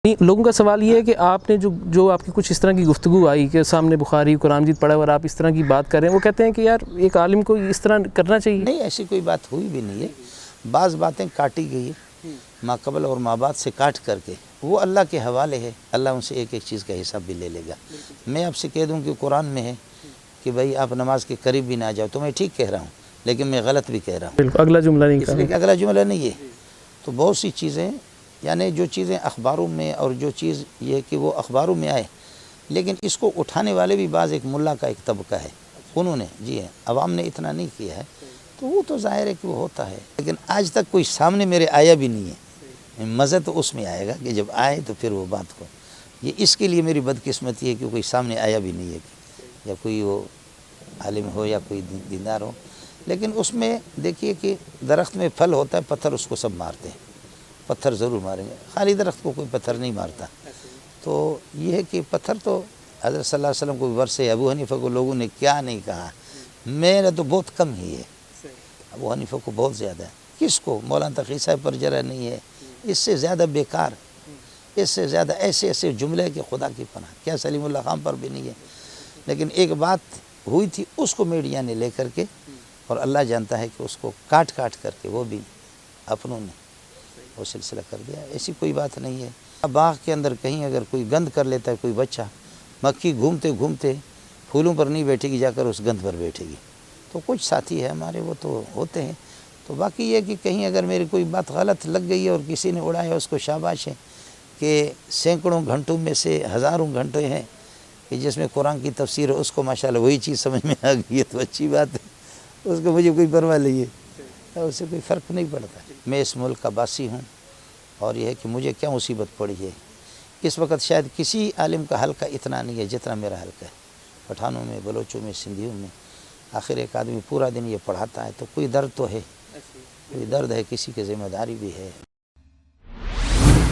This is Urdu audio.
لوگوں کا سوال یہ ہے کہ آپ نے جو آپ کی کچھ اس طرح کی گفتگو آئی کہ سامنے بخاری قرآن مجید پڑھا اور آپ اس طرح کی بات کر رہے ہیں، وہ کہتے ہیں کہ یار ایک عالم کو اس طرح کرنا چاہیے. نہیں، ایسی کوئی بات ہوئی بھی نہیں ہے. بعض باتیں کاٹی گئی ہیں ما قبل اور ما بعد سے کاٹ کر کے، وہ اللہ کے حوالے ہے. اللہ ان سے ایک ایک چیز کا حساب بھی لے لے گا. میں آپ سے کہہ دوں کہ قرآن میں ہے کہ بھائی آپ نماز کے قریب بھی نہ جاؤ، تو میں ٹھیک کہہ رہا ہوں، لیکن میں غلط بھی کہہ رہا ہوں. بالکل اگلا جملہ نہیں اس لیے کہ اگلا جملہ نہیں ہے. تو بہت سی چیزیں، یعنی جو چیزیں اخباروں میں، اور جو چیز یہ ہے کہ وہ اخباروں میں آئے، لیکن اس کو اٹھانے والے بھی بعض ایک ملا کا ایک طبقہ ہے، انہوں نے جی ہے، عوام نے اتنا نہیں کیا ہے. تو وہ تو ظاہر ہے کہ وہ ہوتا ہے، لیکن آج تک کوئی سامنے میرے آیا بھی نہیں ہے. مزہ تو اس میں آئے گا کہ جب آئے تو پھر وہ بات کو، یہ اس کے لیے میری بدقسمتی ہے کہ کوئی سامنے آیا بھی نہیں ہے، یا کوئی وہ عالم ہو یا کوئی دیندار ہو. لیکن اس میں دیکھیے کہ درخت میں پھل ہوتا ہے، پتھر اس کو سب مارتے ہیں، پتھر ضرور ماریں گے، خالی درخت کو کوئی پتھر نہیں مارتا. تو یہ ہے کہ پتھر تو حضرت صلی اللہ علیہ وسلم کو ورثے ابو حنیفہ کو لوگوں نے کیا نہیں کہا، میرا تو بہت کم ہی ہے، ابو حنیفہ کو بہت زیادہ ہے. کس کو؟ مولانا تقی صاحب پر جرح نہیں ہے، اس سے زیادہ بیکار، اس سے زیادہ ایسے ایسے جملے کہ خدا کی پناہ، کیا سلیم اللہ خان پر بھی نہیں ہے. لیکن ایک بات ہوئی تھی، اس کو میڈیا نے لے کر کے، اور اللہ جانتا ہے کہ اس کو کاٹ کر کے وہ بھی اپنوں نے وہ سلسلہ کر دیا. ایسی کوئی بات نہیں ہے. باغ کے اندر کہیں اگر کوئی گند کر لیتا ہے کوئی بچہ، مکھی گھومتے گھومتے پھولوں پر نہیں بیٹھے گی، جا کر اس گند پر بیٹھے گی. تو کچھ ساتھی ہے ہمارے، وہ تو ہوتے ہیں. تو باقی یہ کہ کہیں اگر میری کوئی بات غلط لگ گئی ہے اور کسی نے اڑایا، اس کو شاباش ہے کہ سینکڑوں گھنٹوں میں سے ہزاروں گھنٹے ہیں کہ جس میں قرآن کی تفسیر ہے، اس کو ماشاءاللہ وہی چیز سمجھ میں آ گئی ہے، تو اچھی بات ہے، اس کو مجھے کوئی پرواہ نہیں ہے، اس سے کوئی فرق نہیں پڑتا. میں اس ملک کا باسی ہوں، اور یہ ہے کہ مجھے کیا مصیبت پڑی ہے. اس وقت شاید کسی عالم کا حلقہ اتنا نہیں ہے جتنا میرا حلقہ ہے، پٹھانوں میں، بلوچوں میں، سندھیوں میں. آخر ایک آدمی پورا دن یہ پڑھاتا ہے، تو کوئی درد تو ہے، کوئی درد ہے، کسی کی ذمہ داری بھی ہے.